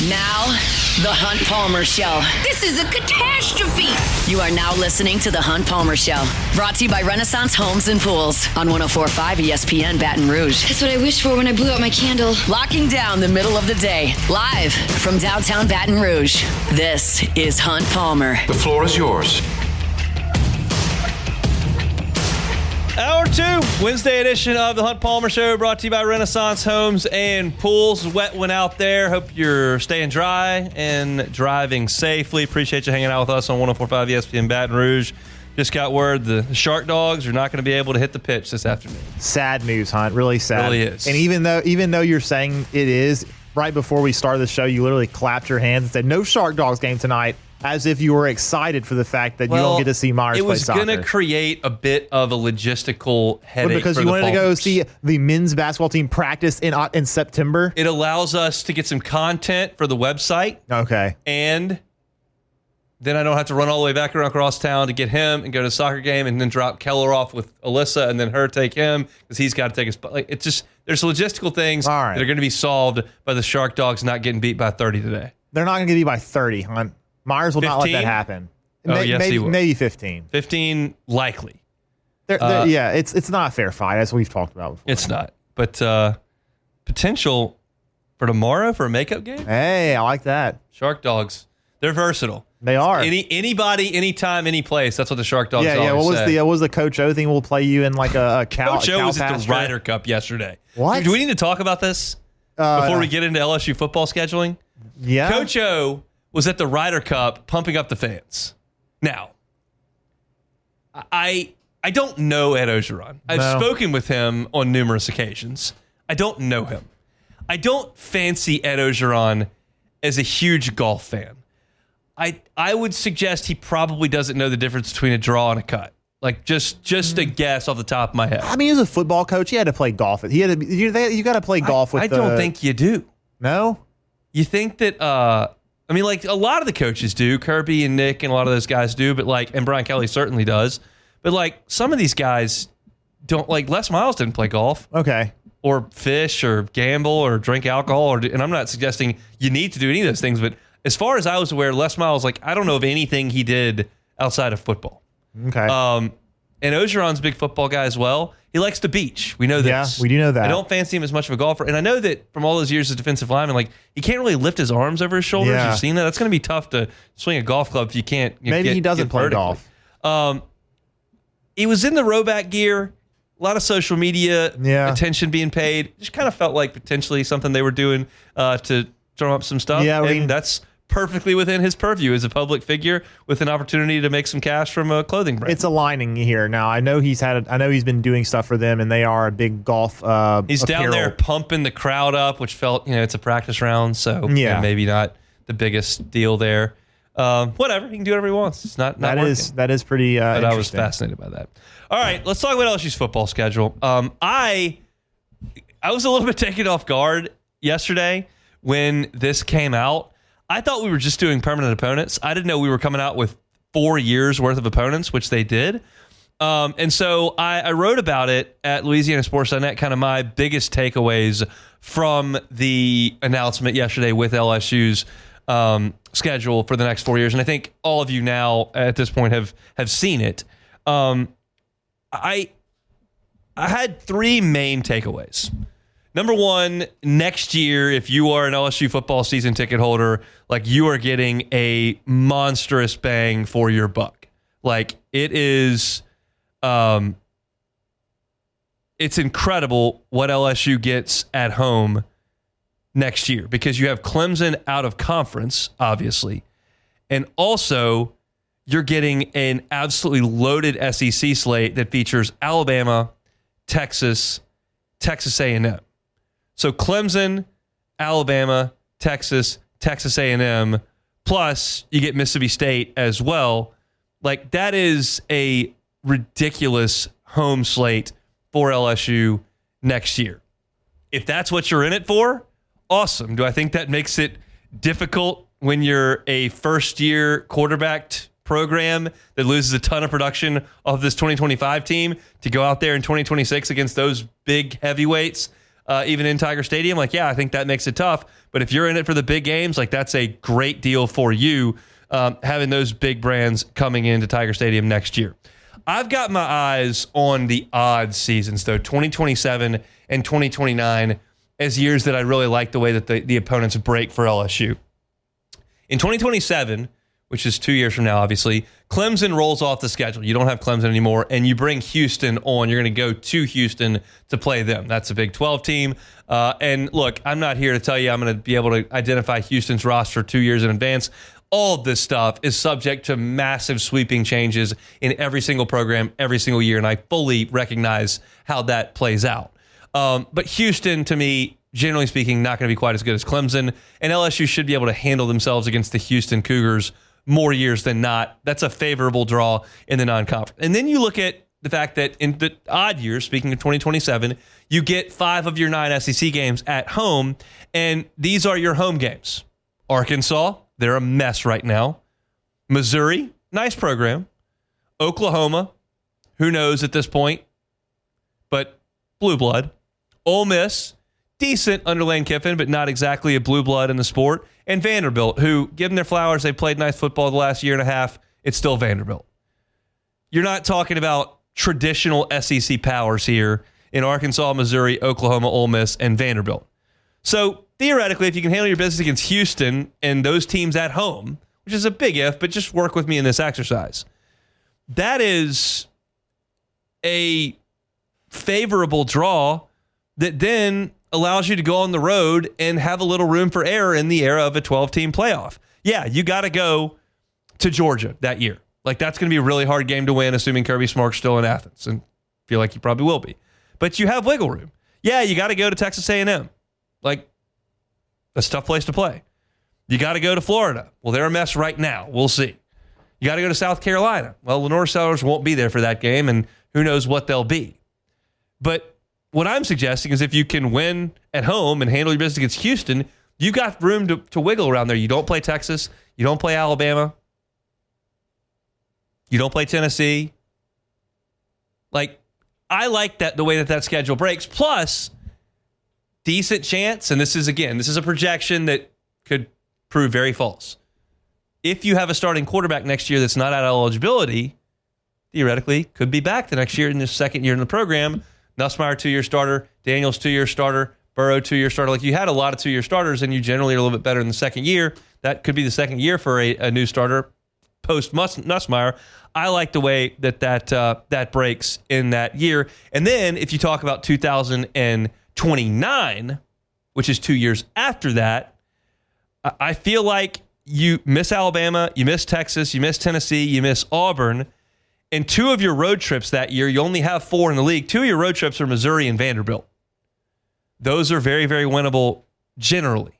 Now, The Hunt Palmer Show. This is a catastrophe. You are now listening to The Hunt Palmer Show. Brought to you by Renaissance Homes and Pools on 104.5 ESPN Baton Rouge. That's what I wished for when I blew out my candle. Locking down the middle of the day. Live from downtown Baton Rouge. This is Hunt Palmer. The floor is yours. Hour 2, Wednesday edition of the Hunt Palmer Show, brought to you by Renaissance Homes and Pools. Wet one out there. Hope you're staying dry and driving safely. Appreciate you hanging out with us on 104.5 ESPN Baton Rouge. Just got word the Shark Dogs are not going to be able to hit the pitch this afternoon. Sad news, Hunt. Really sad. It really is. And even though you're saying it is, right before we started the show, you literally clapped your hands and said, no Shark Dogs game tonight, as if you were excited for the fact that you don't get to see Myers play soccer. It was going to create a bit of a logistical headache because for you the wanted to go Palmers. see the men's basketball team practice in September. It allows us to get some content for the website. Okay. And then I don't have to run all the way back around across town to get him and go to a soccer game and then drop Keller off with Alyssa and then her take him because he's got to take his. Like, it's just, there's logistical things that are going to be solved by the Shark Dogs not getting beat by 30 today. They're not going to get beat by 30, Hunt. Myers will 15? not let that happen. Yes, he will. Maybe 15. 15 likely. Yeah, it's not a fair fight, as we've talked about before. It's not. But potential for tomorrow for a makeup game? Hey, I like that. Shark Dogs. They're versatile. They are. Anybody, anytime, any place. That's what the Shark Dogs Yeah. always say. What was the Coach O thing? We'll play you in like a cow. Coach O cow was at the pasture. Ryder Cup yesterday. What? Do we need to talk about this before we get into LSU football scheduling? Yeah. Coach O was at the Ryder Cup pumping up the fans. Now, I don't know Ed Ogeron. I've spoken with him on numerous occasions. I don't know him. I don't fancy Ed Ogeron as a huge golf fan. I would suggest he probably doesn't know the difference between a draw and a cut. Like just a guess off the top of my head. I mean, as a football coach, he had to play golf. You got to play golf with. I don't think you do. No. You think that? I mean, like a lot of the coaches do. Kirby and Nick and a lot of those guys do. But and Brian Kelly certainly does. But like some of these guys don't. Like Les Miles didn't play golf. Okay. Or fish or gamble or drink alcohol. And I'm not suggesting you need to do any of those things. But as far as I was aware, Les Miles, I don't know of anything he did outside of football. Okay. And Ogeron's a big football guy as well. He likes the beach. We know this. Yeah, we do know that. I don't fancy him as much of a golfer. And I know that from all those years as defensive lineman, he can't really lift his arms over his shoulders. Yeah. You've seen that? That's going to be tough to swing a golf club if you can't. Maybe he doesn't play golf. He was in the rowback gear. A lot of social media attention being paid. Just kind of felt like potentially something they were doing to drum up some stuff. Yeah, and that's perfectly within his purview as a public figure with an opportunity to make some cash from a clothing brand. It's aligning here now. I know he's been doing stuff for them, and they are a big golf. He's apparel. down there pumping the crowd up, which felt it's a practice round, so maybe not the biggest deal there. Whatever, he can do whatever he wants. It's not that working. that is pretty. But I was fascinated by that. All right, let's talk about LSU's football schedule. I was a little bit taken off guard yesterday when this came out. I thought we were just doing permanent opponents. I didn't know we were coming out with 4 years worth of opponents, which they did. And so I wrote about it at LouisianaSports.net, kind of my biggest takeaways from the announcement yesterday with LSU's schedule for the next 4 years. And I think all of you now at this point have seen it. I had three main takeaways. Number one, next year, if you are an LSU football season ticket holder, you are getting a monstrous bang for your buck. It is, it's incredible what LSU gets at home next year because you have Clemson out of conference, obviously, and also you're getting an absolutely loaded SEC slate that features Alabama, Texas, Texas A&M. So Clemson, Alabama, Texas, Texas A&M, plus you get Mississippi State as well. That is a ridiculous home slate for LSU next year. If that's what you're in it for, awesome. Do I think that makes it difficult when you're a first-year quarterbacked program that loses a ton of production of this 2025 team to go out there in 2026 against those big heavyweights? even in Tiger Stadium, like, yeah, I think that makes it tough. But if you're in it for the big games, like, that's a great deal for you, having those big brands coming into Tiger Stadium next year. I've got my eyes on the odd seasons, though, 2027 and 2029 as years that I really like the way that the opponents break for LSU. In 2027, which is 2 years from now, obviously, Clemson rolls off the schedule. You don't have Clemson anymore, and you bring Houston on. You're going to go to Houston to play them. That's a Big 12 team. And look, I'm not here to tell you I'm going to be able to identify Houston's roster 2 years in advance. All of this stuff is subject to massive sweeping changes in every single program, every single year, and I fully recognize how that plays out. But Houston, to me, generally speaking, not going to be quite as good as Clemson, and LSU should be able to handle themselves against the Houston Cougars more years than not. That's a favorable draw in the non-conference. And then you look at the fact that in the odd years, speaking of 2027, you get 5 of your 9 SEC games at home, and these are your home games. Arkansas, they're a mess right now. Missouri, nice program. Oklahoma, who knows at this point, but blue blood. Ole Miss, decent under Lane Kiffin, but not exactly a blue blood in the sport. And Vanderbilt, who, given their flowers, they played nice football the last year and a half. It's still Vanderbilt. You're not talking about traditional SEC powers here in Arkansas, Missouri, Oklahoma, Ole Miss, and Vanderbilt. So theoretically, if you can handle your business against Houston and those teams at home, which is a big if, but just work with me in this exercise, that is a favorable draw that then allows you to go on the road and have a little room for error in the era of a 12-team playoff. Yeah, you got to go to Georgia that year. Like, that's going to be a really hard game to win, assuming Kirby Smart's still in Athens, and I feel like he probably will be. But you have wiggle room. Yeah, you got to go to Texas A&M. Like, that's a tough place to play. You got to go to Florida. Well, they're a mess right now. We'll see. You got to go to South Carolina. Well, Lenore Sellers won't be there for that game, and who knows what they'll be. But what I'm suggesting is if you can win at home and handle your business against Houston, you've got room to wiggle around there. You don't play Texas. You don't play Alabama. You don't play Tennessee. Like, I like that the way that schedule breaks. Plus, decent chance, and this is a projection that could prove very false. If you have a starting quarterback next year that's not out of eligibility, theoretically could be back the next year in his second year in the program. Nussmeier, 2-year starter. Daniels, 2-year starter. Burrow, 2-year starter. Like, you had a lot of 2-year starters, and you generally are a little bit better in the second year. That could be the second year for a new starter post Nussmeier. I like the way that breaks in that year. And then if you talk about 2029, which is 2 years after that, I feel like you miss Alabama, you miss Texas, you miss Tennessee, you miss Auburn. And 2 of your road trips that year, you only have 4 in the league. 2 of your road trips are Missouri and Vanderbilt. Those are very, very winnable generally.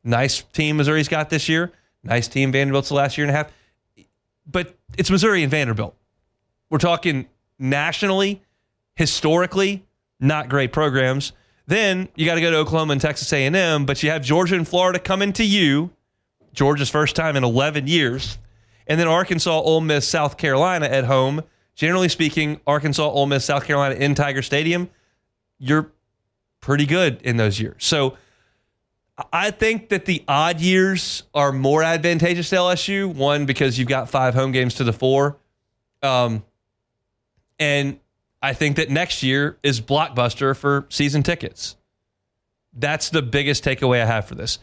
Nice team Missouri's got this year. Nice team Vanderbilt's the last year and a half. But it's Missouri and Vanderbilt. We're talking nationally, historically, not great programs. Then you got to go to Oklahoma and Texas A&M, but you have Georgia and Florida coming to you. Georgia's first time in 11 years. And then Arkansas, Ole Miss, South Carolina at home. Generally speaking, Arkansas, Ole Miss, South Carolina in Tiger Stadium, you're pretty good in those years. So I think that the odd years are more advantageous to LSU. One, because you've got 5 home games to the 4. And I think that next year is blockbuster for season tickets. That's the biggest takeaway I have for this.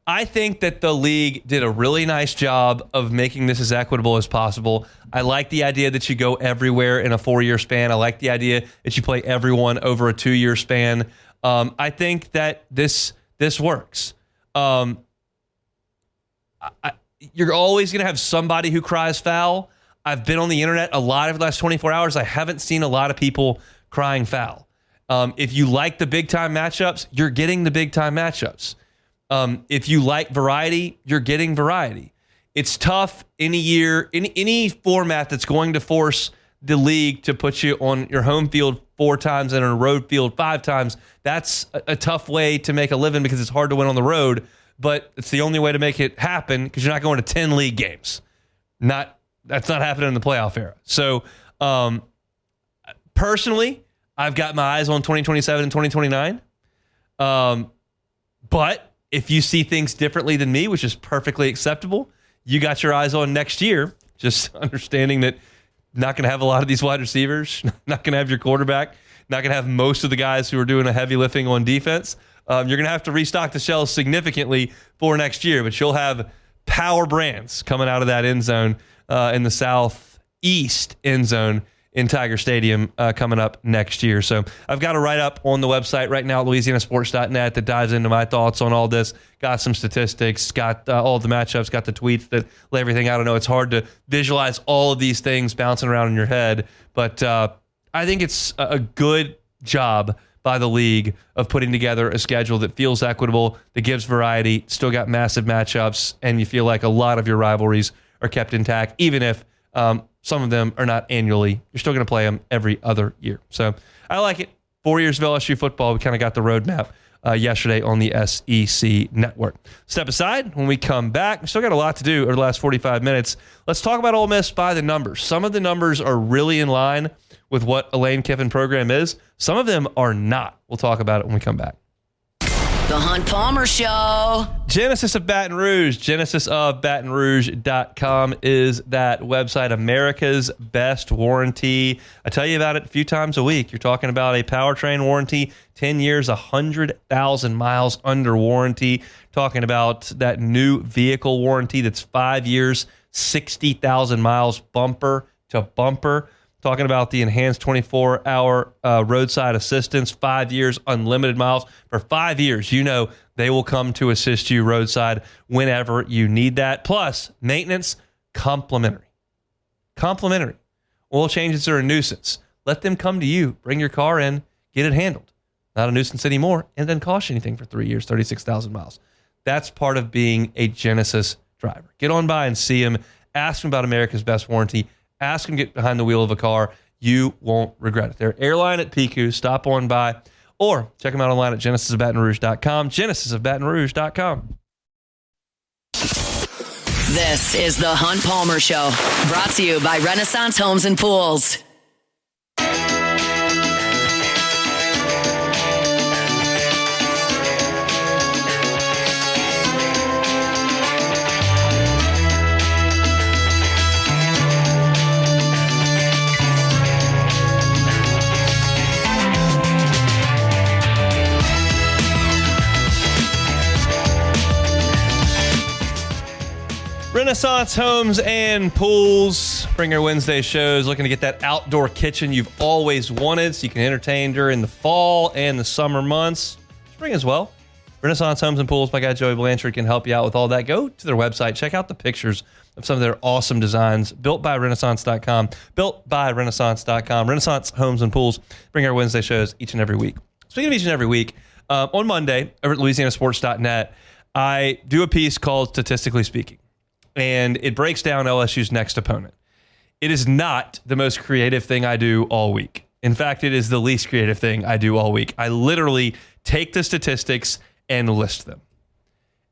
I think that the league did a really nice job of making this as equitable as possible. I like the idea that you go everywhere in a 4-year span. I like the idea that you play everyone over a 2-year span. I think that this works. You're always going to have somebody who cries foul. I've been on the internet a lot over the last 24 hours. I haven't seen a lot of people crying foul. If you like the big-time matchups, you're getting the big-time matchups. If you like variety, you're getting variety. It's tough any year, any format that's going to force the league to put you on your home field 4 times and on a road field 5 times. That's a tough way to make a living because it's hard to win on the road, but it's the only way to make it happen because you're not going to 10 league games. That's not happening in the playoff era. So personally, I've got my eyes on 2027 and 2029. But if you see things differently than me, which is perfectly acceptable, you got your eyes on next year, just understanding that not going to have a lot of these wide receivers, not going to have your quarterback, not going to have most of the guys who are doing a heavy lifting on defense. You're going to have to restock the shelves significantly for next year, but you'll have power brands coming out of that end zone in the southeast end zone in Tiger Stadium coming up next year. So I've got a write-up on the website right now, louisianasports.net, that dives into my thoughts on all this. Got some statistics, got all the matchups, got the tweets that lay everything out. I know it's hard to visualize all of these things bouncing around in your head, but I think it's a good job by the league of putting together a schedule that feels equitable, that gives variety, still got massive matchups, and you feel like a lot of your rivalries are kept intact, even if some of them are not annually. You're still going to play them every other year. So I like it. 4 years of LSU football. We kind of got the roadmap yesterday on the SEC network. Step aside. When we come back, we still got a lot to do over the last 45 minutes. Let's talk about Ole Miss by the numbers. Some of the numbers are really in line with what a Lane Kiffin program is. Some of them are not. We'll talk about it when we come back. The Hunt Palmer Show. Genesis of Baton Rouge. GenesisofBatonRouge.com is that website. America's best warranty. I tell you about it a few times a week. You're talking about a powertrain warranty, 10 years, 100,000 miles under warranty. Talking about that new vehicle warranty that's 5 years, 60,000 miles bumper to bumper. Talking about the enhanced 24-hour roadside assistance, 5 years, unlimited miles. For 5 years, you know they will come to assist you roadside whenever you need that. Plus, maintenance, complimentary. Complimentary. Oil changes are a nuisance. Let them come to you. Bring your car in. Get it handled. Not a nuisance anymore. And then cost you anything for 3 years, 36,000 miles. That's part of being a Genesis driver. Get on by and see them. Ask them about America's best warranty. Ask them to get behind the wheel of a car. You won't regret it. They're airline at PQ. Stop on by or check them out online at genesisofbatonrouge.com. Genesisofbatonrouge.com. This is the Hunt Palmer Show, brought to you by Renaissance Homes and Pools. Renaissance Homes and Pools. Bring our Wednesday shows. Looking to get that outdoor kitchen you've always wanted so you can entertain during the fall and the summer months. Spring as well. Renaissance Homes and Pools. My guy Joey Blanchard can help you out with all that. Go to their website. Check out the pictures of some of their awesome designs. Built by Renaissance.com. Built by Renaissance.com. Renaissance Homes and Pools. Bring our Wednesday shows each and every week. Speaking of each and every week, on Monday over at LouisianaSports.net, I do a piece called Statistically Speaking. And it breaks down LSU's next opponent. It is not the most creative thing I do all week. In fact, it is the least creative thing I do all week. I literally take the statistics and list them.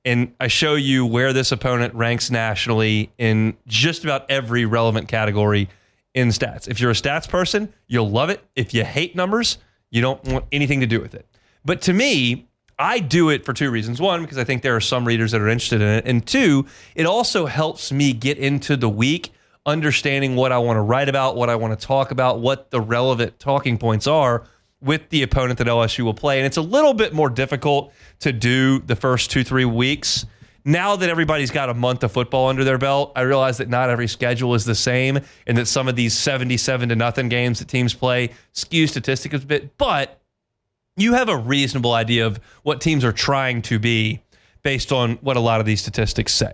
And I show you where this opponent ranks nationally in just about every relevant category in stats. If you're a stats person, you'll love it. If you hate numbers, you don't want anything to do with it. But to me, I do it for two reasons. One, because I think there are some readers that are interested in it. And two, it also helps me get into the week understanding what I want to write about, what I want to talk about, what the relevant talking points are with the opponent that LSU will play. And it's a little bit more difficult to do the first 2-3 weeks. Now that everybody's got a month of football under their belt, I realize that not every schedule is the same and that some of these 77-0 games that teams play skew statistics a bit. But you have a reasonable idea of what teams are trying to be based on what a lot of these statistics say.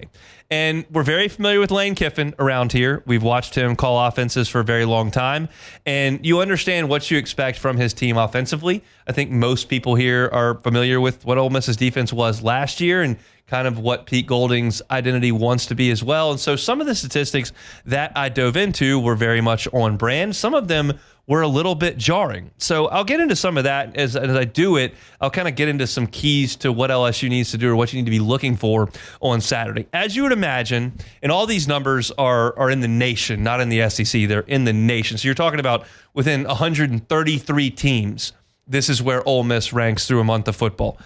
And we're very familiar with Lane Kiffin around here. We've watched him call offenses for a very long time. And you understand what you expect from his team offensively. I think most people here are familiar with what Ole Miss's defense was last year and kind of what Pete Golding's identity wants to be as well. And so some of the statistics that I dove into were very much on brand. Some of them were a little bit jarring. So I'll get into some of that as I do it. I'll kind of get into some keys to what LSU needs to do or what you need to be looking for on Saturday. As you would imagine, and all these numbers are in the nation, not in the SEC. They're in the nation. So you're talking about within 133 teams this is where Ole Miss ranks through a month of football.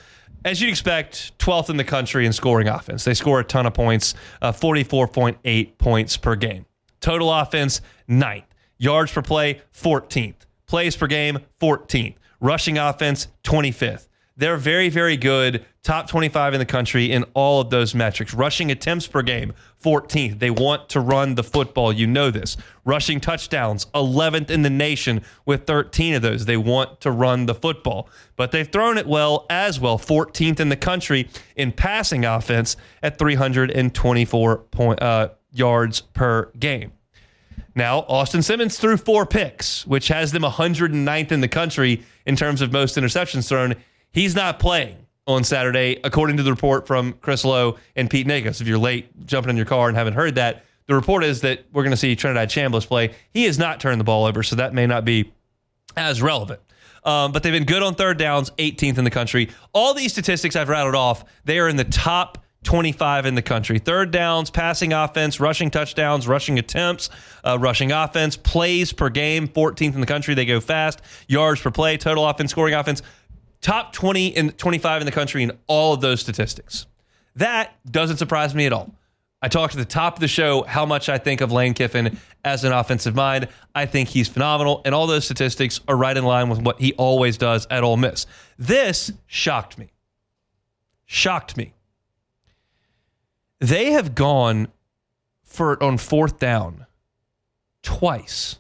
As you'd expect, 12th in the country in scoring offense. They score a ton of points, 44.8 points per game. Total offense, 9th. Yards per play, 14th. Plays per game, 14th. Rushing offense, 25th. They're very, very good, top 25 in the country in all of those metrics. Rushing attempts per game, 14th. They want to run the football. You know this. Rushing touchdowns, 11th in the nation with 13 of those. They want to run the football. But they've thrown it well as well, 14th in the country in passing offense at 324 yards per game. Now, Austin Simmons threw 4 picks, which has them 109th in the country in terms of most interceptions thrown. He's not playing on Saturday, according to the report from Chris Lowe and Pete Nagos. If you're late jumping in your car and haven't heard that, the report is that we're going to see Trinidad Chambliss play. He has not turned the ball over, so that may not be as relevant. But they've been good on third downs, 18th in the country. All these statistics I've rattled off, they are in the top 25 in the country. Third downs, passing offense, rushing touchdowns, rushing attempts, rushing offense, plays per game, 14th in the country. They go fast. Yards per play, total offense, scoring offense. Top 20 and 25 in the country in all of those statistics. That doesn't surprise me at all. I talked at the top of the show how much I think of Lane Kiffin as an offensive mind. I think he's phenomenal, and all those statistics are right in line with what he always does at Ole Miss. This shocked me. Shocked me. They have gone on fourth down twice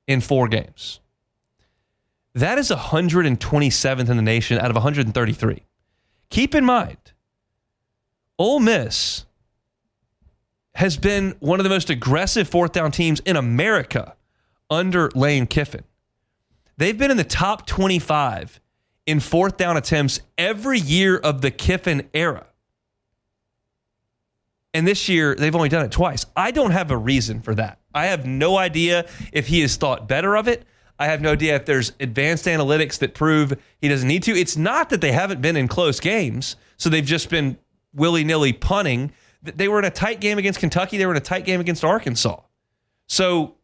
in 4 games. That is 127th in the nation out of 133. Keep in mind, Ole Miss has been one of the most aggressive fourth down teams in America under Lane Kiffin. They've been in the top 25 in fourth down attempts every year of the Kiffin era. And this year, they've only done it twice. I don't have a reason for that. I have no idea if he has thought better of it. I have no idea if there's advanced analytics that prove he doesn't need to. It's not that they haven't been in close games, so they've just been willy-nilly punting. They were in a tight game against Kentucky. They were in a tight game against Arkansas. So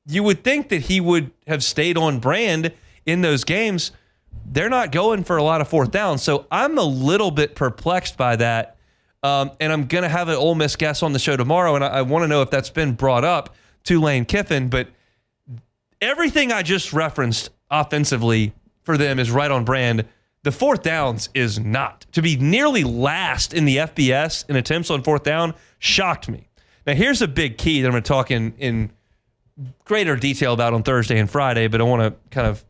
you would think that he would have stayed on brand in those games. They're not going for a lot of fourth downs, so I'm a little bit perplexed by that. And I'm going to have an Ole Miss guest on the show tomorrow, and I want to know if that's been brought up to Lane Kiffin, but everything I just referenced offensively for them is right on brand. The fourth downs is not. To be nearly last in the FBS in attempts on fourth down shocked me. Now, here's a big key that I'm going to talk in greater detail about on Thursday and Friday, but I want to kind of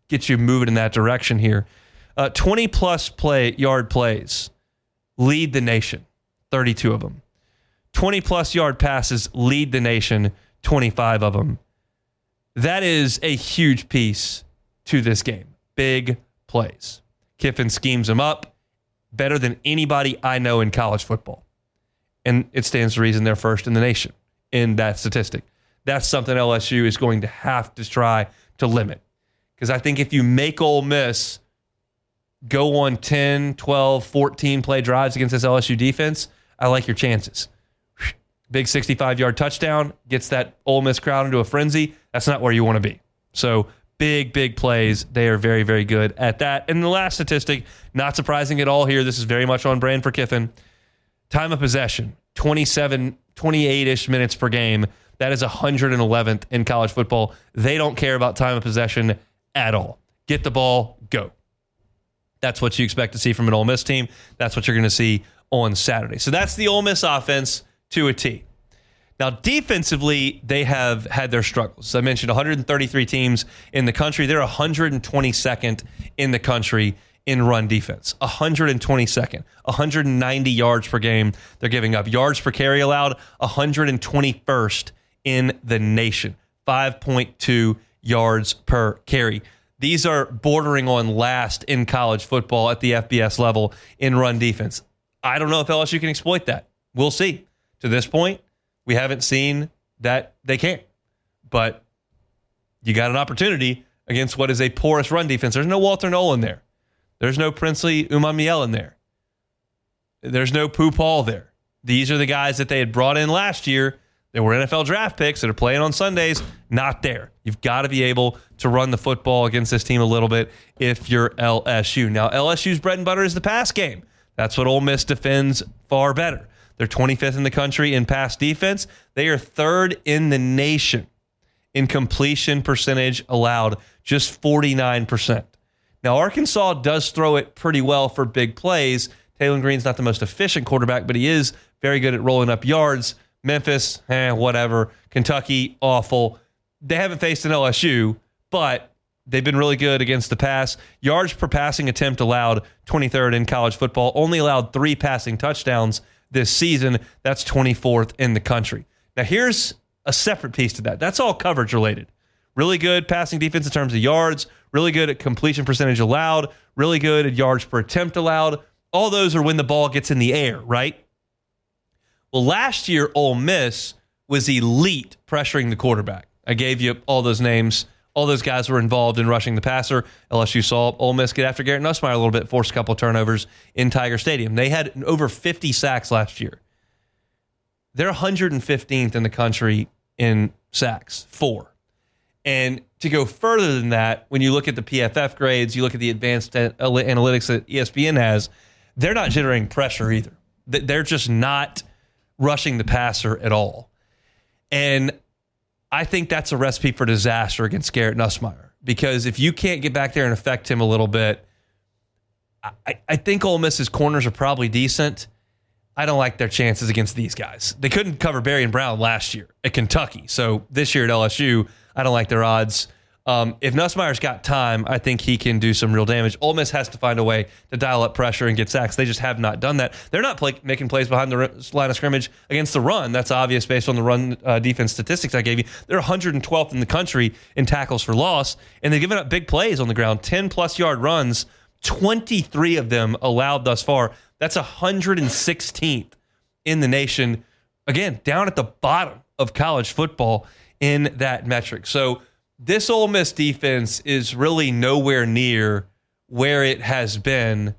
get you moving in that direction here. 20-plus yard plays lead the nation, 32 of them. 20-plus yard passes lead the nation, 25 of them. That is a huge piece to this game. Big plays. Kiffin schemes them up better than anybody I know in college football. And it stands to reason they're first in the nation in that statistic. That's something LSU is going to have to try to limit. Because I think if you make Ole Miss go on 10, 12, 14 play drives against this LSU defense, I like your chances. Big 65-yard touchdown gets that Ole Miss crowd into a frenzy. That's not where you want to be. So big plays. They are very, very good at that. And the last statistic, not surprising at all here. This is very much on brand for Kiffin. Time of possession, 28-ish minutes per game. That is 111th in college football. They don't care about time of possession at all. Get the ball, go. That's what you expect to see from an Ole Miss team. That's what you're going to see on Saturday. So that's the Ole Miss offense to a T. Now, defensively, they have had their struggles. As I mentioned, 133 teams in the country. They're 122nd in the country in run defense. 122nd. 190 yards per game they're giving up. Yards per carry allowed, 121st in the nation. 5.2 yards per carry. These are bordering on last in college football at the FBS level in run defense. I don't know if LSU can exploit that. We'll see. To this point, we haven't seen that they can. But you got an opportunity against what is a porous run defense. There's no Walter Nolan there. There's no Princely Umamiel in there. There's no Pooh Paul there. These are the guys that they had brought in last year They were NFL draft picks that are playing on Sundays. Not there. You've got to be able to run the football against this team a little bit if you're LSU. Now, LSU's bread and butter is the pass game. That's what Ole Miss defends far better. They're 25th in the country in pass defense. They are 3rd in the nation in completion percentage allowed, just 49%. Now, Arkansas does throw it pretty well for big plays. Taylor Green's not the most efficient quarterback, but he is very good at rolling up yards. Memphis, whatever. Kentucky, awful. They haven't faced an LSU, but they've been really good against the pass. Yards per passing attempt allowed, 23rd in college football. Only allowed 3 passing touchdowns this season. That's 24th in the country. Now, here's a separate piece to that. That's all coverage related. Really good passing defense in terms of yards. Really good at completion percentage allowed. Really good at yards per attempt allowed. All those are when the ball gets in the air, right? Well, last year, Ole Miss was elite pressuring the quarterback. I gave you all those names. All those guys were involved in rushing the passer. LSU saw Ole Miss get after Garrett Nussmeier a little bit, forced a couple of turnovers in Tiger Stadium. They had over 50 sacks last year. They're 115th in the country in sacks, 4. And to go further than that, when you look at the PFF grades, you look at the advanced analytics that ESPN has, they're not generating pressure either. They're just not rushing the passer at all. And I think that's a recipe for disaster against Garrett Nussmeier, because if you can't get back there and affect him a little bit, I think Ole Miss's corners are probably decent. I don't like their chances against these guys. They couldn't cover Berry and Brown last year at Kentucky. So this year at LSU, I don't like their odds. If Nussmeier's got time, I think he can do some real damage. Ole Miss has to find a way to dial up pressure and get sacks. They just have not done that. They're not making plays behind the line of scrimmage against the run. That's obvious based on the run defense statistics I gave you. They're 112th in the country in tackles for loss, and they've given up big plays on the ground, 10-plus yard runs, 23 of them allowed thus far. That's 116th in the nation. Again, down at the bottom of college football in that metric. So this Ole Miss defense is really nowhere near where it has been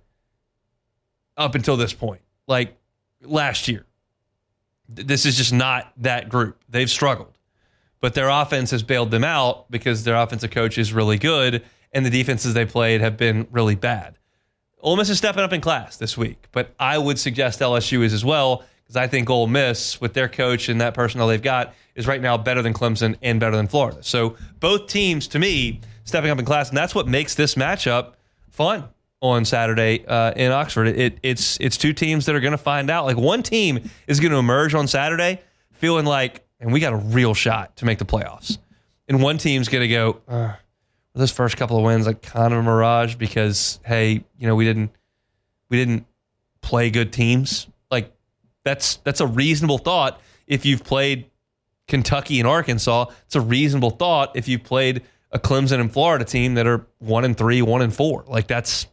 up until this point. Like last year, this is just not that group. They've struggled, but their offense has bailed them out because their offensive coach is really good and the defenses they played have been really bad. Ole Miss is stepping up in class this week, but I would suggest LSU is as well, because I think Ole Miss, with their coach and that personnel they've got, is right now better than Clemson and better than Florida. So both teams, to me, stepping up in class, and that's what makes this matchup fun on Saturday in Oxford. It's 2 teams that are going to find out. Like, one team is going to emerge on Saturday feeling like, and we got a real shot to make the playoffs. And one team's going to go, those first couple of wins, like kind of a mirage because, hey, we didn't play good teams. Like, that's a reasonable thought if you've played Kentucky and Arkansas. It's a reasonable thought if you've played a Clemson and Florida team that are 1-3, 1-4. Like, that's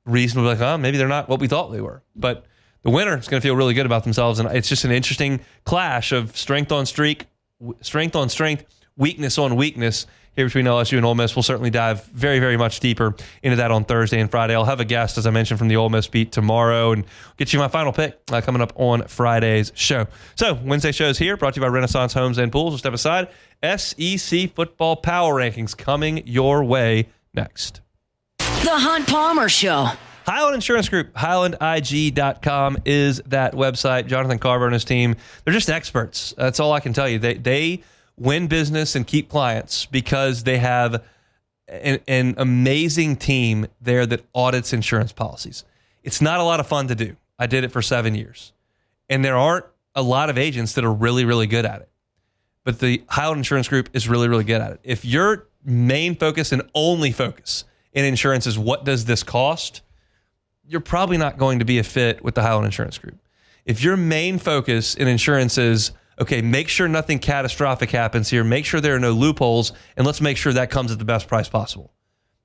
reasonable. Like, maybe they're not what we thought they were. But the winner is going to feel really good about themselves, and it's just an interesting clash of strength on strength, weakness on weakness here between LSU and Ole Miss. We'll certainly dive very, very much deeper into that on Thursday and Friday. I'll have a guest, as I mentioned, from the Ole Miss beat tomorrow and get you my final pick coming up on Friday's show. So Wednesday show's here, brought to you by Renaissance Homes and Pools. We'll step aside. SEC football power rankings coming your way next. The Hunt Palmer Show. Highland Insurance Group, HighlandIG.com is that website. Jonathan Carver and his team, they're just experts. That's all I can tell you. They win business and keep clients because they have an amazing team there that audits insurance policies. It's not a lot of fun to do. I did it for 7 years. And there aren't a lot of agents that are really, really good at it. But the Highland Insurance Group is really, really good at it. If your main focus and only focus in insurance is what does this cost, you're probably not going to be a fit with the Highland Insurance Group. If your main focus in insurance is, okay, make sure nothing catastrophic happens here, make sure there are no loopholes, and let's make sure that comes at the best price possible.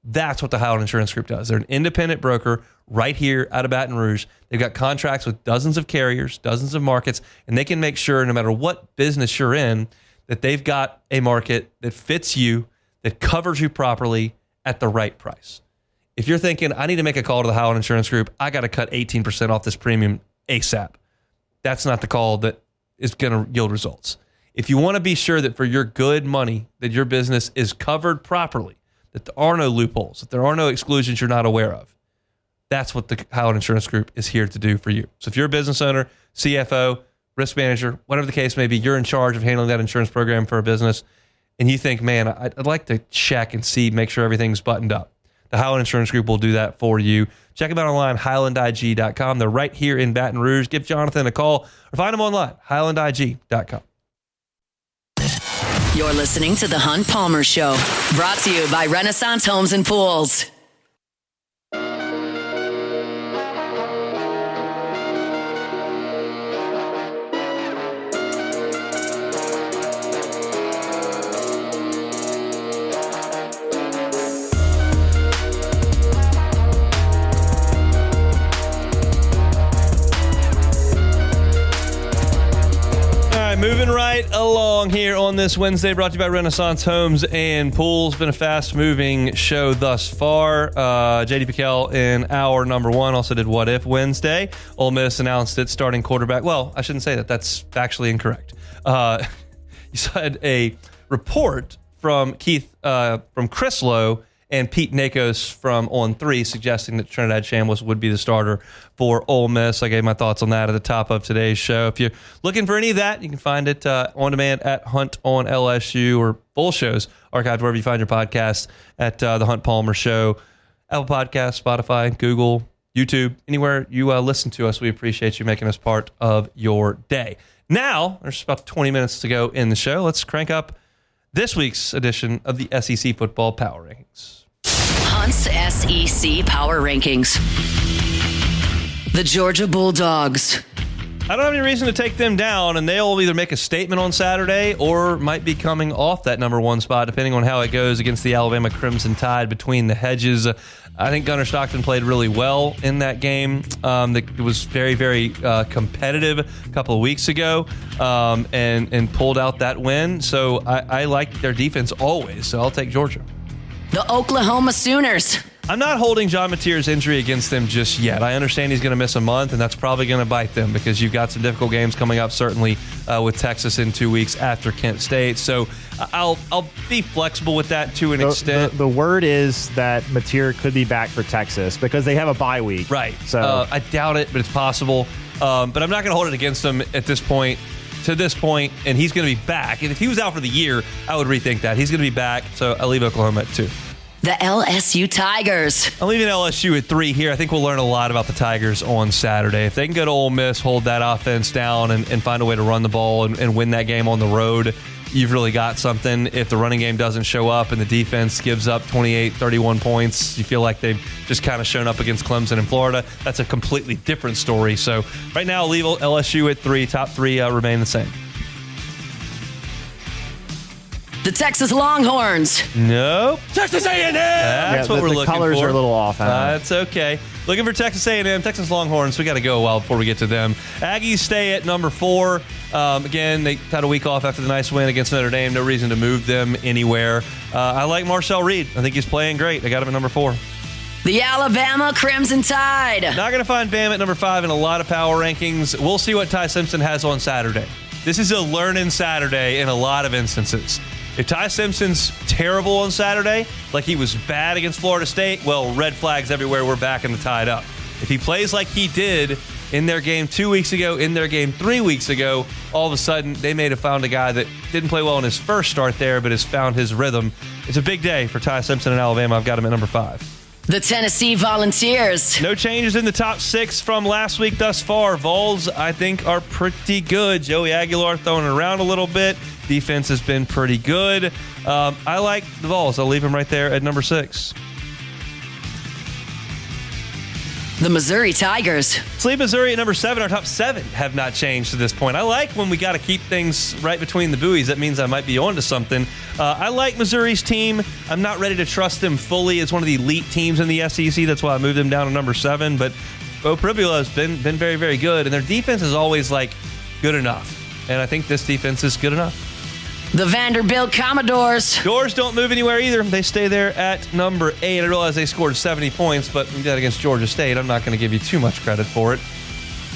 That's what the Highland Insurance Group does. They're an independent broker right here out of Baton Rouge. They've got contracts with dozens of carriers, dozens of markets, and they can make sure no matter what business you're in, that they've got a market that fits you, that covers you properly at the right price. If you're thinking, I need to make a call to the Highland Insurance Group, I got to cut 18% off this premium ASAP. That's not the call that is going to yield results. If you want to be sure that for your good money, that your business is covered properly, that there are no loopholes, that there are no exclusions you're not aware of, that's what the Highland Insurance Group is here to do for you. So if you're a business owner, CFO, risk manager, whatever the case may be, you're in charge of handling that insurance program for a business, and you think, man, I'd like to check and see, make sure everything's buttoned up. The Highland Insurance Group will do that for you. Check them out online, highlandig.com. They're right here in Baton Rouge. Give Jonathan a call or find them online, highlandig.com. You're listening to The Hunt Palmer Show, brought to you by Renaissance Homes and Pools. Moving right along here on this Wednesday, brought to you by Renaissance Homes and Pools. Been a fast-moving show thus far. J.D. Piquel in hour number 1 also did What If Wednesday. Ole Miss announced its starting quarterback. Well, I shouldn't say that. That's factually incorrect. You had a report from Chris Lowe and Pete Nakos from On 3 suggesting that Trinidad Shambliss would be the starter for Ole Miss. I gave my thoughts on that at the top of today's show. If you're looking for any of that, you can find it on demand at Hunt on LSU, or full shows archived wherever you find your podcasts at The Hunt Palmer Show, Apple Podcasts, Spotify, Google, YouTube, anywhere you listen to us. We appreciate you making us part of your day. Now, there's about 20 minutes to go in the show. Let's crank up this week's edition of the SEC Football Power Rankings. Hunt's SEC Power Rankings. The Georgia Bulldogs. I don't have any reason to take them down, and they'll either make a statement on Saturday or might be coming off that number 1 spot, depending on how it goes against the Alabama Crimson Tide between the hedges. I think Gunnar Stockton played really well in that game. It was very, very competitive a couple of weeks ago, and pulled out that win. So I like their defense always, so I'll take Georgia. The Oklahoma Sooners. I'm not holding John Mateer's injury against them just yet. I understand he's going to miss a month, and that's probably going to bite them because you've got some difficult games coming up, certainly with Texas in 2 weeks after Kent State. So I'll be flexible with that to an extent. The word is that Mateer could be back for Texas because they have a bye week. Right. So I doubt it, but it's possible. But I'm not going to hold it against him at this point. To this point, and he's going to be back. And if he was out for the year, I would rethink that. He's going to be back, so I'll leave Oklahoma at 2. The LSU Tigers. I'm leaving LSU at 3 here. I think we'll learn a lot about the Tigers on Saturday. If they can go to Ole Miss, hold that offense down, and find a way to run the ball and win that game on the road, you've really got something. If the running game doesn't show up and the defense gives up 28, 31 points, you feel like they've just kind of shown up against Clemson in Florida, that's a completely different story. So right now, I'll leave LSU at 3. Top 3 remain the same. The Texas Longhorns. Nope. Texas A&M. That's what we're looking for. The colors are a little off. That's okay. Looking for Texas A&M, Texas Longhorns. We got to go a while before we get to them. Aggies stay at number 4. Again, they had a week off after the nice win against Notre Dame. No reason to move them anywhere. I like Marcel Reed. I think he's playing great. I got him at number 4. The Alabama Crimson Tide. Not going to find Bama at number 5 in a lot of power rankings. We'll see what Ty Simpson has on Saturday. This is a learning Saturday in a lot of instances. If Ty Simpson's terrible on Saturday, like he was bad against Florida State, well, red flags everywhere. We're backing the Tide up. If he plays like he did in their game 2 weeks ago, in their game 3 weeks ago, all of a sudden they may have found a guy that didn't play well in his first start there, but has found his rhythm. It's a big day for Ty Simpson in Alabama. I've got him at number 5. The Tennessee Volunteers. No changes in the top 6 from last week thus far. Vols, I think, are pretty good. Joey Aguilar throwing it around a little bit. Defense has been pretty good. I like the Vols. I'll leave him right there at number 6. The Missouri Tigers. Let's leave Missouri at number 7. Our top 7 have not changed to this point. I like when we got to keep things right between the buoys. That means I might be onto something. I like Missouri's team. I'm not ready to trust them fully as one of the elite teams in the SEC. That's why I moved them down to number 7. But Bo Pribula has been very, very good. And their defense is always like good enough. And I think this defense is good enough. The Vanderbilt Commodores. Doors don't move anywhere either. They stay there at number 8. I realize they scored 70 points, but we did that against Georgia State. I'm not going to give you too much credit for it.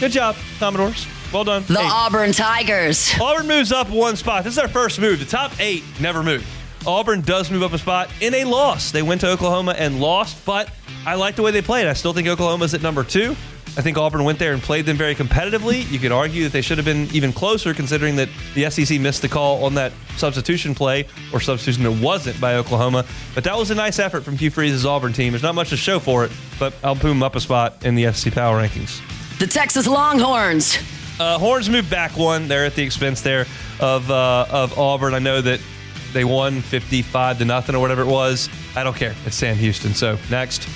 Good job, Commodores. Well done. The 8. Auburn Tigers. Auburn moves up one spot. This is our first move. The top 8 never moved. Auburn does move up a spot in a loss. They went to Oklahoma and lost, but I like the way they played. I still think Oklahoma's at number 2. I think Auburn went there and played them very competitively. You could argue that they should have been even closer considering that the SEC missed the call on that substitution play, or substitution that wasn't, by Oklahoma. But that was a nice effort from Hugh Freeze's Auburn team. There's not much to show for it, but I'll move them up a spot in the SEC Power Rankings. The Texas Longhorns. Horns moved back one. They're at the expense there of Auburn. I know that they won 55-0 or whatever it was. I don't care. It's Sam Houston. So next.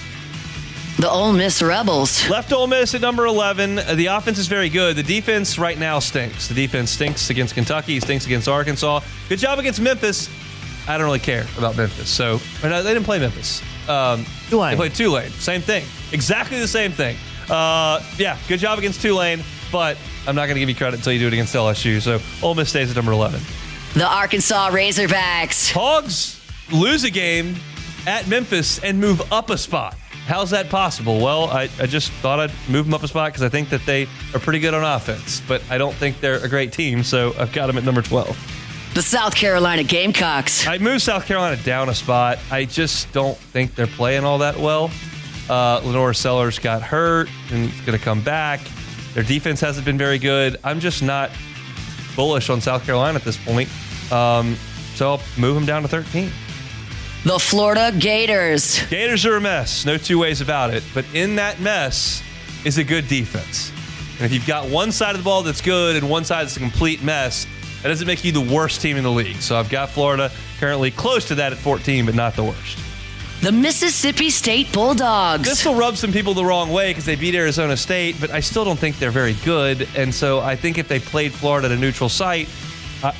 The Ole Miss Rebels. Left Ole Miss at number 11. The offense is very good. The defense right now stinks. The defense stinks against Kentucky. Stinks against Arkansas. Good job against Memphis. I don't really care about Memphis. So they didn't play Memphis. Tulane. They played Tulane. Same thing. Exactly the same thing. Yeah, good job against Tulane, but I'm not going to give you credit until you do it against LSU. So Ole Miss stays at number 11. The Arkansas Razorbacks. Hogs lose a game at Memphis and move up a spot. How's that possible? Well, I just thought I'd move them up a spot because I think that they are pretty good on offense, but I don't think they're a great team, so I've got them at number 12. The South Carolina Gamecocks. I moved South Carolina down a spot. I just don't think they're playing all that well. Lenore Sellers got hurt, and he's going to come back. Their defense hasn't been very good. I'm just not bullish on South Carolina at this point, so I'll move them down to 13. The Florida Gators. Gators are a mess. No two ways about it. But in that mess is a good defense. And if you've got one side of the ball that's good and one side that's a complete mess, that doesn't make you the worst team in the league. So I've got Florida currently close to that at 14, but not the worst. The Mississippi State Bulldogs. This will rub some people the wrong way because they beat Arizona State, but I still don't think they're very good. And so I think if they played Florida at a neutral site,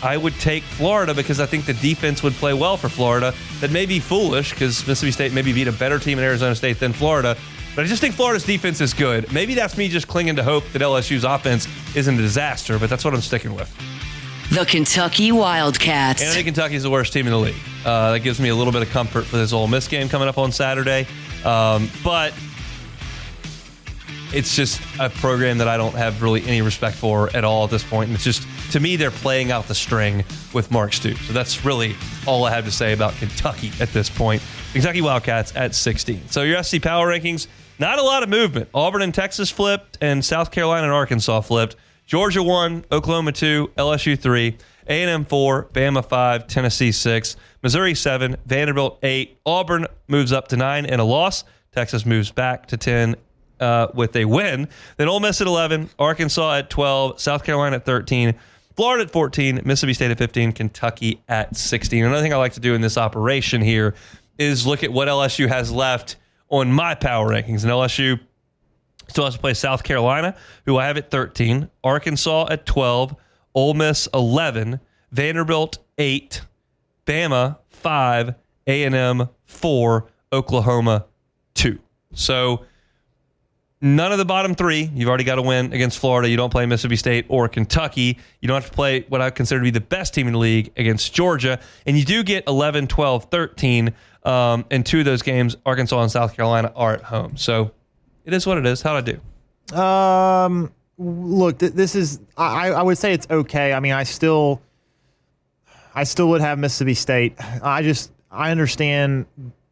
I would take Florida because I think the defense would play well for Florida. That may be foolish because Mississippi State maybe beat a better team in Arizona State than Florida. But I just think Florida's defense is good. Maybe that's me just clinging to hope that LSU's offense isn't a disaster, but that's what I'm sticking with. The Kentucky Wildcats. And I think Kentucky's the worst team in the league. That gives me a little bit of comfort for this Ole Miss game coming up on Saturday. But it's just a program that I don't have really any respect for at all at this point. And it's just, to me, they're playing out the string with Mark Stoops. So that's really all I have to say about Kentucky at this point. Kentucky Wildcats at 16. So your SC Power Rankings, not a lot of movement. Auburn and Texas flipped, and South Carolina and Arkansas flipped. Georgia 1, Oklahoma 2, LSU 3, A&M 4, Bama 5, Tennessee 6, Missouri 7, Vanderbilt 8. Auburn moves up to 9 and a loss. Texas moves back to 10 with a win. Then Ole Miss at 11, Arkansas at 12, South Carolina at 13, Florida at 14, Mississippi State at 15, Kentucky at 16. Another thing I like to do in this operation here is look at what LSU has left on my power rankings. And LSU still has to play South Carolina, who I have at 13, Arkansas at 12, Ole Miss 11, Vanderbilt 8, Bama 5, A&M 4, Oklahoma 2. So none of the bottom 3. You've already got to win against Florida. You don't play Mississippi State or Kentucky. You don't have to play what I consider to be the best team in the league against Georgia. And you do get 11, 12, 13. And 2 of those games, Arkansas and South Carolina, are at home. So it is what it is. How'd I do? Look, this is, I would say it's okay. I mean, I still would have Mississippi State. I understand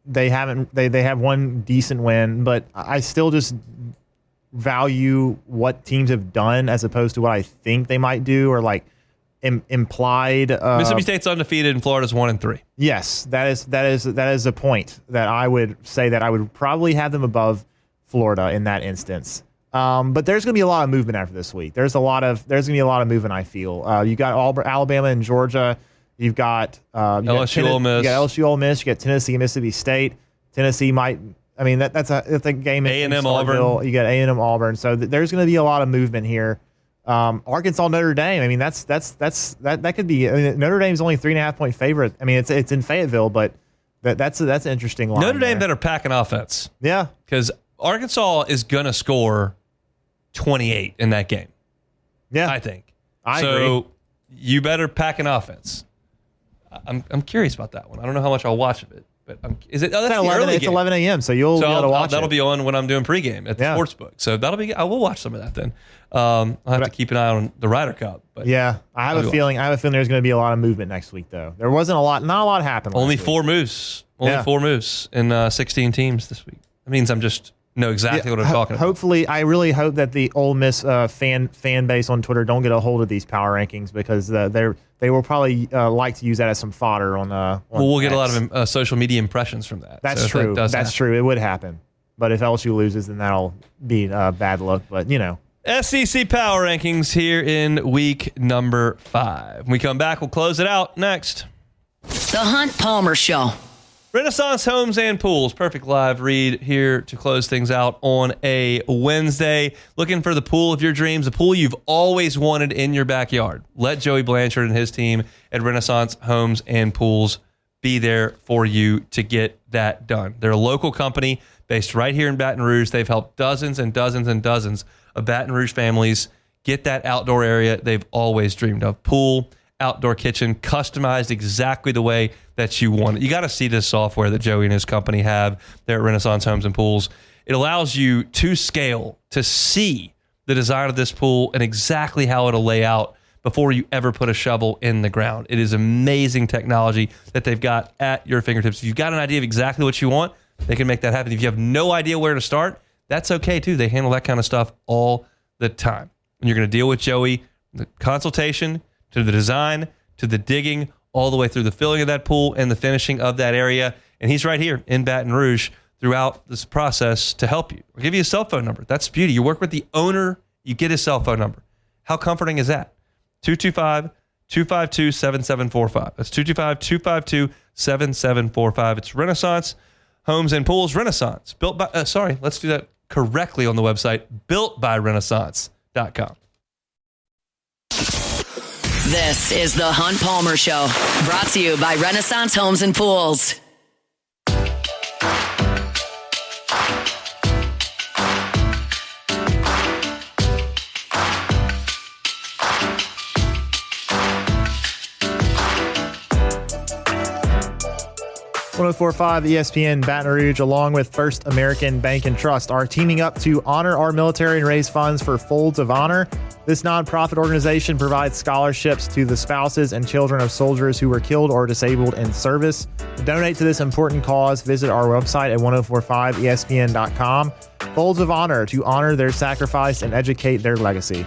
they have one decent win, but I still just value what teams have done as opposed to what I think they might do, or like implied. Mississippi State's undefeated and Florida's 1-3. Yes, that is a point that I would say that I would probably have them above Florida in that instance. But there's going to be a lot of movement after this week. There's going to be a lot of movement, I feel. You got Alabama and Georgia. You've got LSU, Ole Miss. You got LSU, Ole Miss. You got Tennessee and Mississippi State. Tennessee might. I mean, that's a game. A&M Auburn. You got A&M Auburn. So there's going to be a lot of movement here. Arkansas Notre Dame. I mean, that could be. I mean, Notre Dame's only 3.5-point favorite. I mean, it's in Fayetteville, but that's an interesting line. Notre Dame better pack an offense. Yeah, because Arkansas is going to score 28 in that game. Yeah, I think. I agree. You better pack an offense. I'm curious about that one. I don't know how much I'll watch of it, But is it? Oh, that's It's the 11, early it's game. 11 a.m., so you'll be able to watch that'll it. be on when I'm doing pregame at the sportsbook. So that'll be. I will watch some of that then. I'll have to keep an eye on the Ryder Cup. But yeah, I have a feeling there's going to be a lot of movement next week, though. There wasn't not a lot happened. Only last 4 week. moves. Only 4 moves in 16 teams this week. That means I'm just know exactly what I'm talking about. Hopefully, I really hope that the Ole Miss fan base on Twitter don't get a hold of these power rankings, because they will probably like to use that as some fodder on. Well, we'll get X. a lot of social media impressions from that. That's so true. That's true. It would happen. But if LSU loses, then that'll be bad luck. But SEC power rankings here in week number 5. When we come back, we'll close it out next. The Hunt Palmer Show. Renaissance Homes and Pools. Perfect live read here to close things out on a Wednesday. Looking for the pool of your dreams, a pool you've always wanted in your backyard. Let Joey Blanchard and his team at Renaissance Homes and Pools be there for you to get that done. They're a local company based right here in Baton Rouge. They've helped dozens and dozens and dozens of Baton Rouge families get that outdoor area they've always dreamed of. Pool, outdoor kitchen, customized exactly the way that you want it. You got to see this software that Joey and his company have there at Renaissance Homes and Pools. It allows you to scale, to see the design of this pool and exactly how it'll lay out before you ever put a shovel in the ground. It is amazing technology that they've got at your fingertips. If you've got an idea of exactly what you want, they can make that happen. If you have no idea where to start, that's okay too. They handle that kind of stuff all the time. And you're going to deal with Joey, the consultation, to the design, to the digging, all the way through the filling of that pool and the finishing of that area. And he's right here in Baton Rouge throughout this process to help you. I'll give you a cell phone number. That's beauty. You work with the owner, you get his cell phone number. How comforting is that? 225-252-7745. That's 225-252-7745. It's Renaissance Homes and Pools. Renaissance. Built by, let's do that correctly on the website. BuiltByRenaissance.com. This is the Hunt Palmer Show, brought to you by Renaissance Homes and Pools. 104.5 ESPN Baton Rouge, along with First American Bank and Trust, are teaming up to honor our military and raise funds for Folds of Honor. This nonprofit organization provides scholarships to the spouses and children of soldiers who were killed or disabled in service. To donate to this important cause, visit our website at 1045ESPN.com. Folds of Honor, to honor their sacrifice and educate their legacy.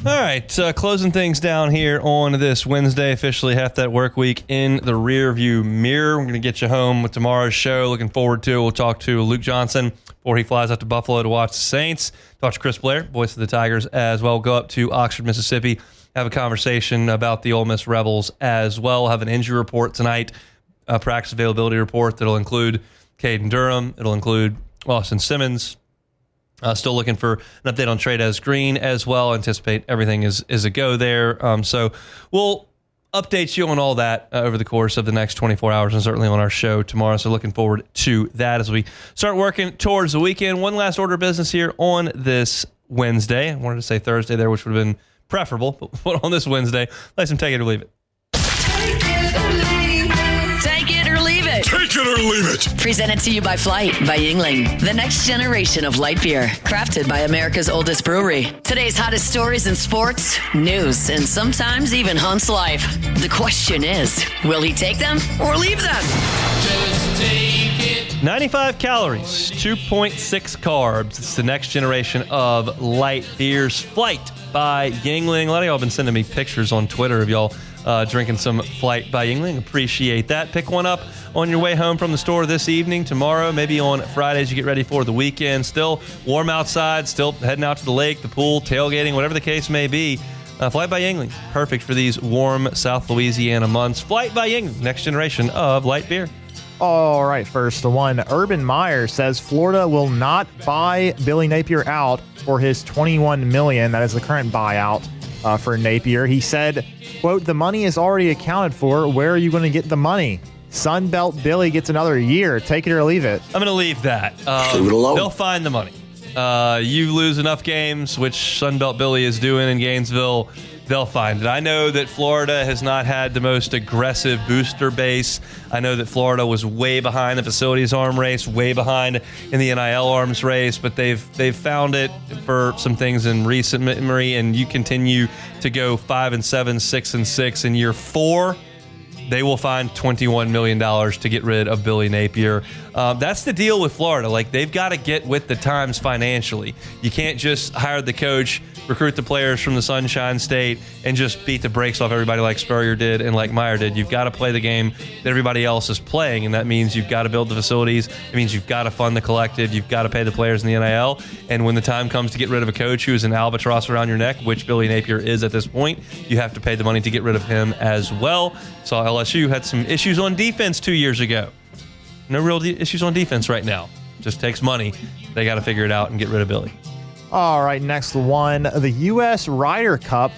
All right, closing things down here on this Wednesday, officially half that work week in the rearview mirror. We're going to get you home with tomorrow's show. Looking forward to it. We'll talk to Luke Johnson before he flies out to Buffalo to watch the Saints. Talk to Chris Blair, voice of the Tigers, as well. Go up to Oxford, Mississippi, have a conversation about the Ole Miss Rebels as well. We'll have an injury report tonight, a practice availability report that'll include Caden Durham. It'll include Austin Simmons. Still looking for an update on Trey'Dez Green as well. Anticipate everything is a go there. So we'll update you on all that over the course of the next 24 hours and certainly on our show tomorrow. So looking forward to that as we start working towards the weekend. One last order of business here on this Wednesday. I wanted to say Thursday there, which would have been preferable, but on this Wednesday, let's take it or leave it. Take it or leave it. Take it or leave it. Presented to you by Flight by Yingling, the next generation of light beer, crafted by America's oldest brewery. Today's hottest stories in sports, news, and sometimes even Hunt's life. The question is, will he take them or leave them? Just take it. 95 calories, 2.6 carbs. It's the next generation of light beers. Flight by Yingling. A lot of y'all have been sending me pictures on Twitter of y'all drinking some Flight by Yingling. Appreciate that. Pick one up on your way home from the store this evening, tomorrow, maybe on Friday as you get ready for the weekend. Still warm outside, still heading out to the lake, the pool, tailgating, whatever the case may be. Flight by Yingling, perfect for these warm South Louisiana months. Flight by Yingling, next generation of light beer. All right, first the one. Urban Meyer says Florida will not buy Billy Napier out for his $21 million. That is the current buyout for Napier. He said, quote, "The money is already accounted for. Where are you going to get the money? Sunbelt Billy gets another year. Take it or leave it." I'm going to leave that. Leave it alone. They'll find the money. You lose enough games, which Sunbelt Billy is doing in Gainesville, they'll find it. I know that Florida has not had the most aggressive booster base. I know that Florida was way behind the facilities arm race, way behind in the NIL arms race, but they've found it for some things in recent memory, and you continue to go 5-7, 6-6 in year 4. They will find $21 million to get rid of Billy Napier. That's the deal with Florida. Like, they've got to get with the times financially. You can't just hire the coach, recruit the players from the Sunshine State, and just beat the brakes off everybody like Spurrier did and like Meyer did. You've got to play the game that everybody else is playing, and that means you've got to build the facilities. It means you've got to fund the collective. You've got to pay the players in the NIL. And when the time comes to get rid of a coach who is an albatross around your neck, which Billy Napier is at this point, you have to pay the money to get rid of him as well. Saw LSU had some issues on defense 2 years ago. No real issues on defense right now. Just takes money. They got to figure it out and get rid of Billy. All right, next one. The U.S. Ryder Cup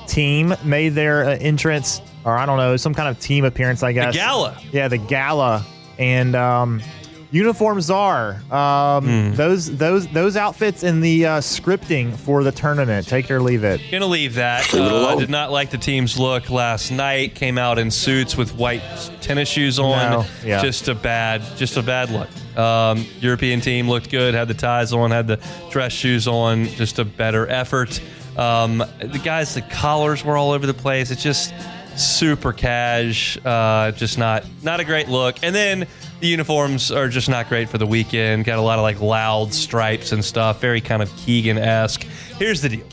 team made their entrance, or I don't know, some kind of team appearance, I guess. The gala. Yeah, the gala. And uniforms are those outfits in the scripting for the tournament. Take it or leave it. Gonna leave that. I did not like the team's look last night. Came out in suits with white tennis shoes on. No, yeah. Just a bad look. European team looked good. Had the ties on. Had the dress shoes on. Just a better effort. The guys, the collars were all over the place. It's just super cash. Just not a great look. And then the uniforms are just not great for the weekend. Got a lot of like loud stripes and stuff. Very kind of Keegan-esque. Here's the deal.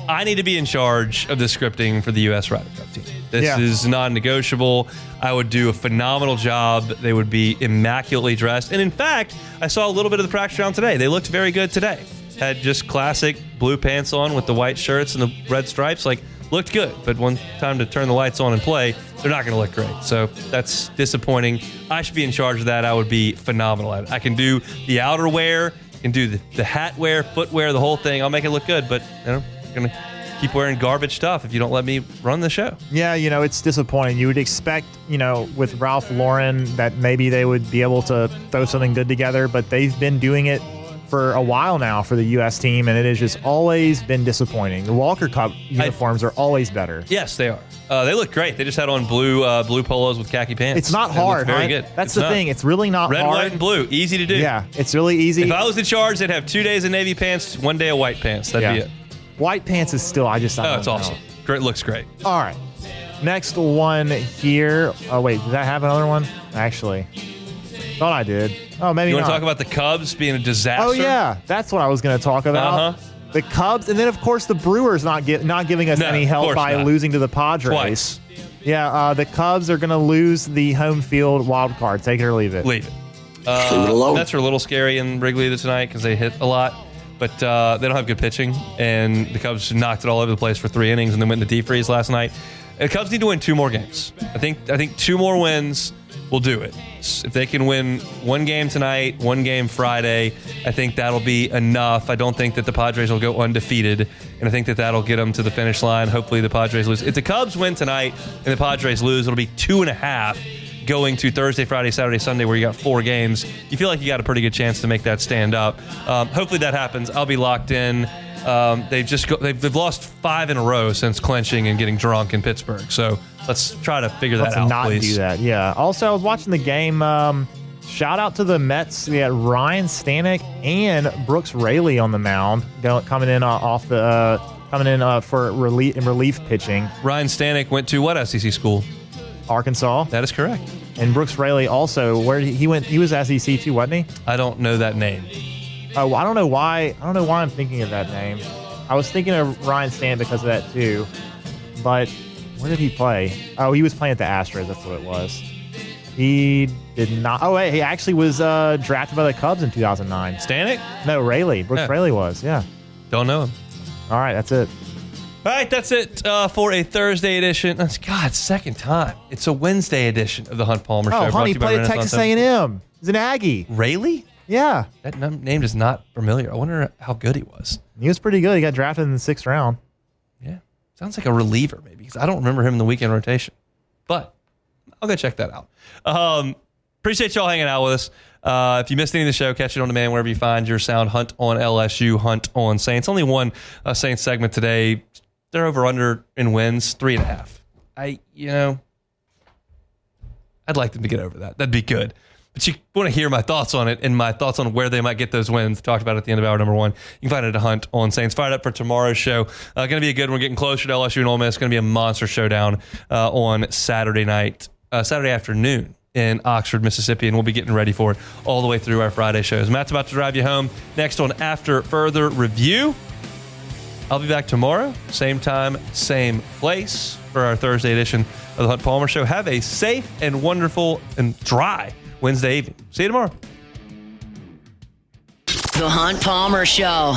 I need to be in charge of the scripting for the U.S. Ryder Cup team. This is non-negotiable. I would do a phenomenal job. They would be immaculately dressed. And in fact, I saw a little bit of the practice round today. They looked very good today. Had just classic blue pants on with the white shirts and the red stripes. Like, looked good. But when time to turn the lights on and play, they're not going to look great. So that's disappointing. I should be in charge of that. I would be phenomenal at it. I can do the outerwear, can do the hat wear, footwear, the whole thing. I'll make it look good. But I'm going to keep wearing garbage stuff if you don't let me run the show. Yeah, it's disappointing. You would expect, with Ralph Lauren that maybe they would be able to throw something good together, but they've been doing it for a while now for the U.S. team, and it has just always been disappointing. The Walker Cup uniforms are always better. Yes, they are. They look great. They just had on blue polos with khaki pants. It's not hard. Very good. That's the thing. It's really not red, hard. White, and blue. Easy to do. Yeah, it's really easy. If I was in charge, they'd have 2 days of navy pants, 1 day of white pants. That'd be it. White pants is still, it's awesome. Great, looks great. All right. Next one here. Oh, wait. Did I have another one? Actually, thought I did. Oh, maybe not. You want to talk about the Cubs being a disaster? Oh, yeah. That's what I was going to talk about. The Cubs, and then, of course, the Brewers not giving us any help by losing to the Padres. Twice. Yeah, the Cubs are going to lose the home field wild card. Take it or leave it. Leave it. Leave it alone. Mets are a little scary in Wrigley tonight because they hit a lot. But they don't have good pitching, and the Cubs knocked it all over the place for 3 innings and then went into deep freeze last night. The Cubs need to win 2 more games. I think 2 more wins will do it. If they can win 1 game tonight, 1 game Friday, I think that'll be enough. I don't think that the Padres will go undefeated, and I think that that'll get them to the finish line. Hopefully the Padres lose. If the Cubs win tonight and the Padres lose, it'll be 2.5. Going to Thursday, Friday, Saturday, Sunday, where you got 4 games, you feel like you got a pretty good chance to make that stand up. Hopefully that happens. I'll be locked in. They've lost 5 in a row since clinching and getting drunk in Pittsburgh. So let's try to figure that out, not please. Do that. Yeah. Also, I was watching the game. Shout out to the Mets. We had Ryan Stanek and Brooks Raley on the mound, coming in for relief pitching. Ryan Stanek went to what SEC school? Arkansas. That is correct. And Brooks Raley also, where he went, he was SEC too, wasn't he? I don't know that name. Oh, I don't know why I'm thinking of that name. I was thinking of Ryan Stan because of that too. But where did he play? Oh, he was playing at the Astros. That's what it was. He did not. Oh, wait, he actually was drafted by the Cubs in 2009. Stanek? No, Raley. Brooks Raley was. Yeah. Don't know him. All right, that's it. All right, that's it for a Thursday edition. That's God's second time. It's a Wednesday edition of the Hunt Palmer Show. Oh, honey, played at Texas A&M. He's an Aggie. Raley? Yeah. That name is not familiar. I wonder how good he was. He was pretty good. He got drafted in the 6th round. Yeah. Sounds like a reliever, maybe, because I don't remember him in the weekend rotation. But I'll go check that out. Appreciate y'all hanging out with us. If you missed any of the show, catch it on demand wherever you find your sound. Hunt on LSU, Hunt on Saints. Only one Saints segment today. They're over under in wins, 3.5. I'd like them to get over that. That'd be good. But you want to hear my thoughts on it and my thoughts on where they might get those wins. Talked about it at the end of hour number 1. You can find it at Hunt on Saints. Fired up for tomorrow's show. Going to be a good one. We're getting closer to LSU and Ole Miss. Going to be a monster showdown on Saturday afternoon in Oxford, Mississippi, and we'll be getting ready for it all the way through our Friday shows. Matt's about to drive you home. Next on After Further Review. I'll be back tomorrow, same time, same place for our Thursday edition of the Hunt Palmer Show. Have a safe and wonderful and dry Wednesday evening. See you tomorrow. The Hunt Palmer Show.